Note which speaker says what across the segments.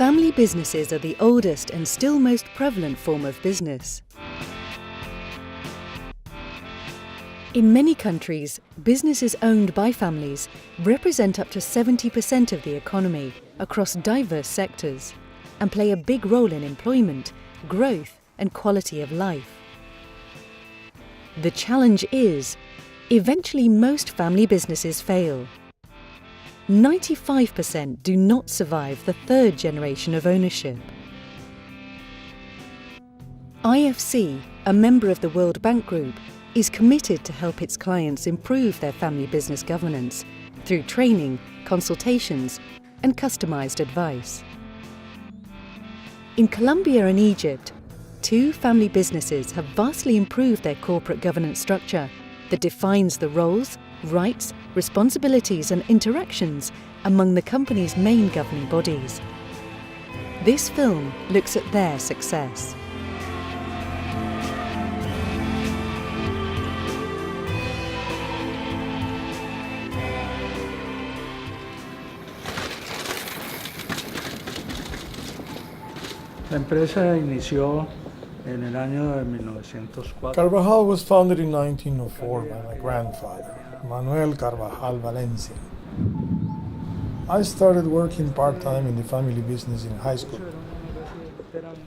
Speaker 1: Family businesses are the oldest and still most prevalent form of business. In many countries, businesses owned by families represent up to 70% of the economy across diverse sectors and play a big role in employment, growth, and quality of life. The challenge is, eventually most family businesses fail. 95% do not survive the third generation of ownership. IFC, a member of the World Bank Group, is committed to help its clients improve their family business governance through training, consultations, and customized advice. In Colombia and Egypt, 2 family businesses have vastly improved their corporate governance structure that defines the roles, rights, responsibilities and interactions among the company's main governing bodies. This film looks at their success.
Speaker 2: La empresa inició en el año de 1904.
Speaker 3: Carvajal was founded in 1904 by my grandfather, Manuel Carvajal Valencia. I started working part-time in the family business in high school.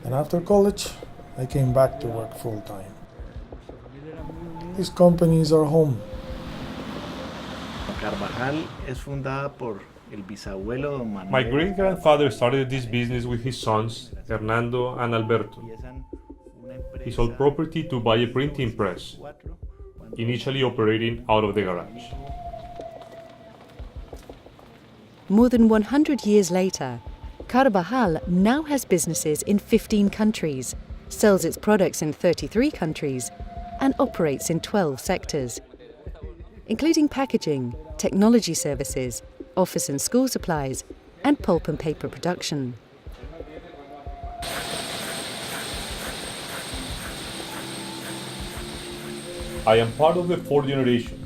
Speaker 3: And after college, I came back to work full-time. This company is our home.
Speaker 4: Carvajal es fundada por el bisabuelo don Manuel.
Speaker 5: My great-grandfather started this business with his sons, Hernando and Alberto. He sold property to buy a printing press, initially operating out of the garage.
Speaker 1: More than 100 years later, Carvajal now has businesses in 15 countries, sells its products in 33 countries, and operates in 12 sectors, including packaging, technology services, office and school supplies, and pulp and paper production.
Speaker 5: I am part of the 4th generation.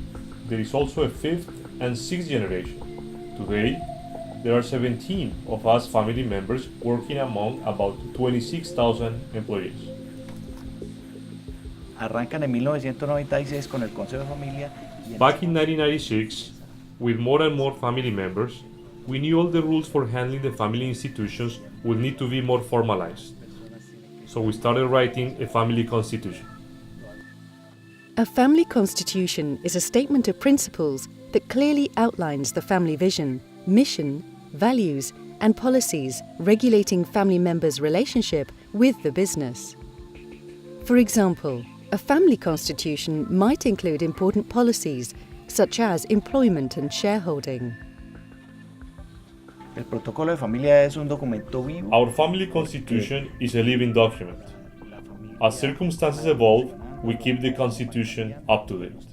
Speaker 5: There is also a 5th and 6th generation. Today, there are 17 of us family members working among about 26,000 employees.
Speaker 4: Arrancan en 1996 con el Consejo de Familia.
Speaker 5: Back in 1996, with more and more family members, we knew all the rules for handling the family institutions would need to be more formalized. So we started writing a family constitution.
Speaker 1: A family constitution is a statement of principles that clearly outlines the family vision, mission, values, and policies regulating family members' relationship with the business. For example, a family constitution might include important policies such as employment and shareholding.
Speaker 4: El protocolo de familia es un documento vivo.
Speaker 5: Our family constitution is a living document. As circumstances evolve, we keep the constitution up to date.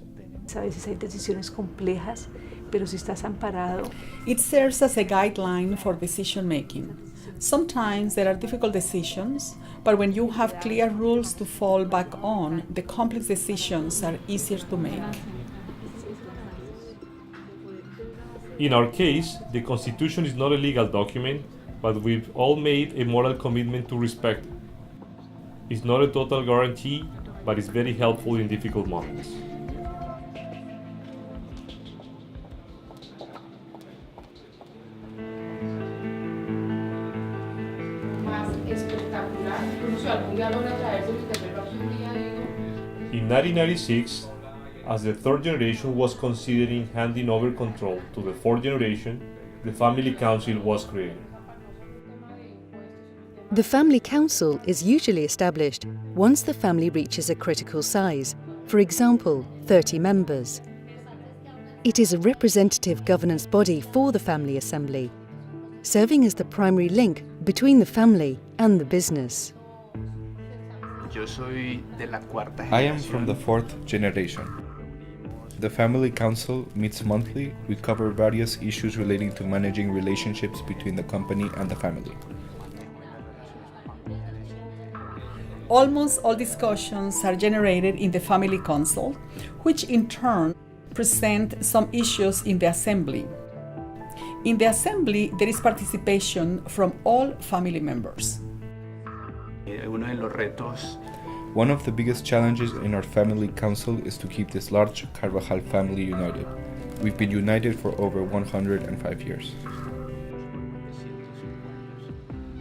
Speaker 6: A veces hay decisiones complejas, pero si estás amparado.
Speaker 7: It serves as a guideline for decision making. Sometimes there are difficult decisions, but when you have clear rules to fall back on, the complex decisions are easier to make.
Speaker 5: In our case, the Constitution is not a legal document, but we've all made a moral commitment to respect it. It's not a total guarantee, but it's very helpful in difficult moments. In 1996, as the 3rd generation was considering handing over control to the 4th generation, the Family Council was created.
Speaker 1: The Family Council is usually established once the family reaches a critical size, for example, 30 members. It is a representative governance body for the family assembly, serving as the primary link between the family and the business.
Speaker 8: I am from the 4th generation. The Family Council meets monthly. We cover various issues relating to managing relationships between the company and the family.
Speaker 7: Almost all discussions are generated in the Family Council, which in turn present some issues in the Assembly. In the assembly, there is participation from all family members.
Speaker 8: One of the biggest challenges in our family council is to keep this large Carvajal family united. We've been united for over 105 years.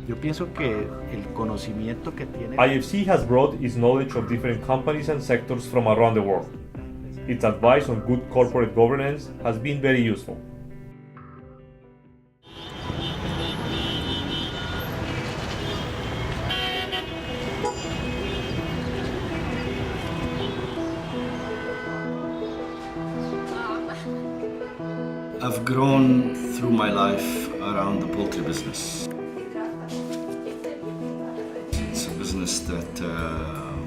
Speaker 4: Yo pienso que el conocimiento que tiene
Speaker 5: IFC has brought its knowledge of different companies and sectors from around the world. Its advice on good corporate governance has been very useful.
Speaker 9: I've grown through my life around the poultry business. It's a business that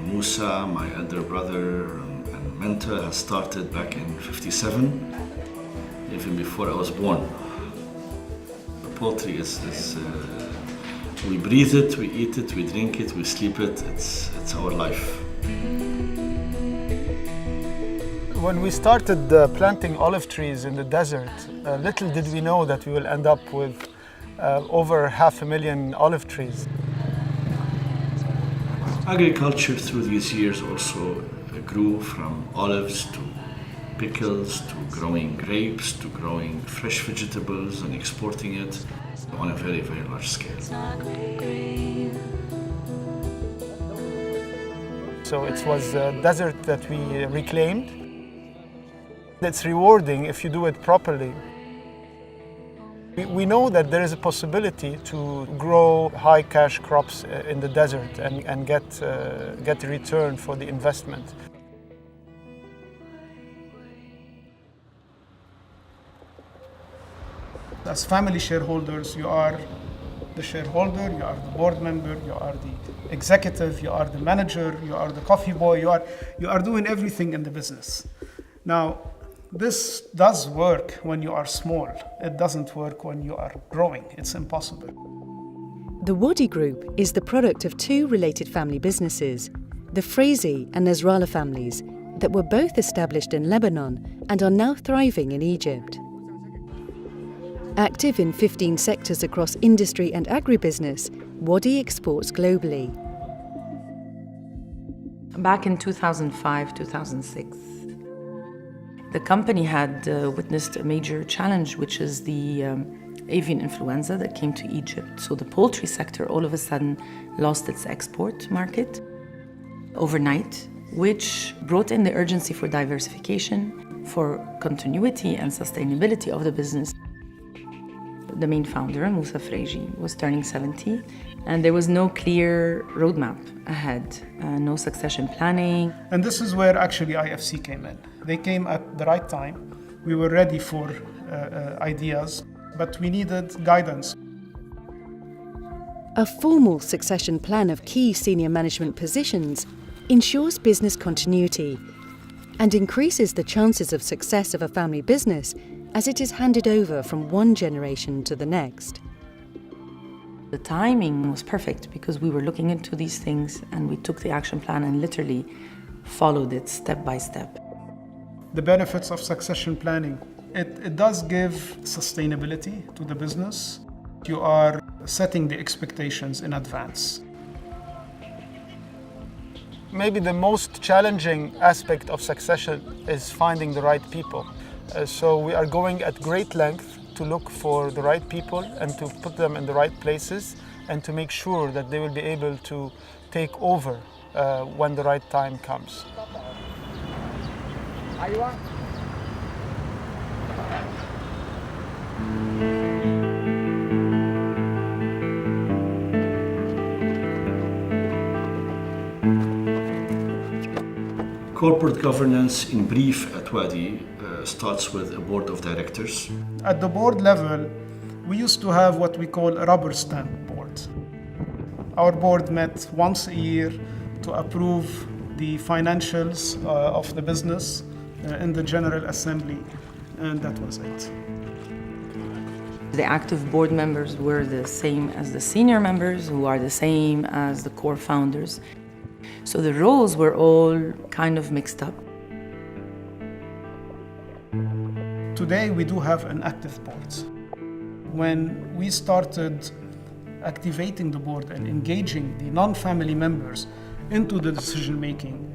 Speaker 9: Musa, my elder brother and mentor, has started back in '57, even before I was born. The poultry is we breathe it, we eat it, we drink it, we sleep it. It's our life.
Speaker 3: When we started planting olive trees in the desert, little did we know that we will end up with over 500,000 olive trees.
Speaker 9: Agriculture through these years also grew from olives to pickles to growing grapes to growing fresh vegetables and exporting it on a very, very large scale.
Speaker 3: So it was a desert that we reclaimed. It's rewarding if you do it properly. We know that there is a possibility to grow high cash crops in the desert and get a return for the investment.
Speaker 10: As family shareholders, you are the shareholder, you are the board member, you are the executive, you are the manager, you are the coffee boy, you are doing everything in the business. Now, this does work when you are small. It doesn't work when you are growing. It's impossible.
Speaker 1: The Wadi Group is the product of two related family businesses, the Frazee and Nasrallah families, that were both established in Lebanon and are now thriving in Egypt. Active in 15 sectors across industry and agribusiness, Wadi exports globally.
Speaker 11: Back in 2005-2006, the company had witnessed a major challenge, which is the avian influenza that came to Egypt. So the poultry sector all of a sudden lost its export market overnight, which brought in the urgency for diversification, for continuity and sustainability of the business. The main founder, Musa Freji, was turning 70, and there was no clear roadmap ahead, no succession planning.
Speaker 10: And this is where actually IFC came in. They came at the right time. We were ready for ideas, but we needed guidance.
Speaker 1: A formal succession plan of key senior management positions ensures business continuity and increases the chances of success of a family business as it is handed over from one generation to the next.
Speaker 11: The timing was perfect because we were looking into these things and we took the action plan and literally followed it step by step.
Speaker 10: The benefits of succession planning. It does give sustainability to the business. You are setting the expectations in advance.
Speaker 3: Maybe the most challenging aspect of succession is finding the right people. So we are going at great length to look for the right people and to put them in the right places and to make sure that they will be able to take over when the right time comes.
Speaker 9: Corporate governance in brief at Wadi starts with a board of directors.
Speaker 10: At the board level, we used to have what we call a rubber stamp board. Our board met once a year to approve the financials of the business in the General Assembly, and that was it.
Speaker 11: The active board members were the same as the senior members, who are the same as the core founders. So the roles were all kind of mixed up.
Speaker 10: Today we do have an active board. when we started activating the board and engaging the non-family members into the decision making,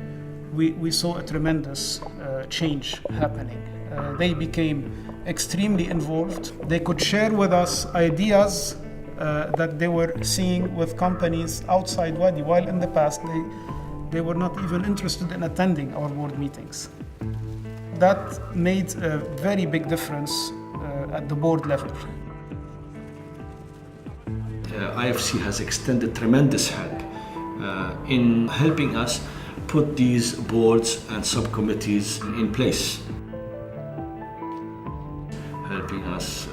Speaker 10: we saw a tremendous change happening. They became extremely involved. They could share with us ideas that they were seeing with companies outside Wadi, while in the past they were not even interested in attending our board meetings. That made a very big difference at the board level.
Speaker 9: IFC has extended tremendous help in helping us put these boards and subcommittees in place, helping us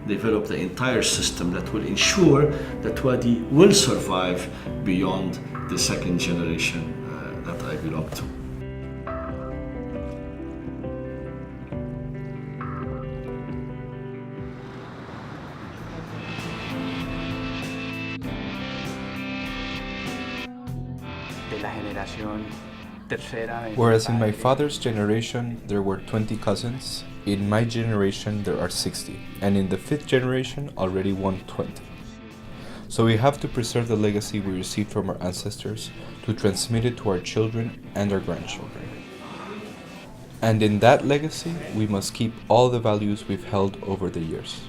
Speaker 9: develop the entire system that will ensure that Wadi will survive beyond the second generation that I belong to.
Speaker 8: Whereas in my father's generation there were 20 cousins, in my generation there are 60, and in the 5th generation already 120. So we have to preserve the legacy we received from our ancestors to transmit it to our children and our grandchildren. And in that legacy we must keep all the values we've held over the years.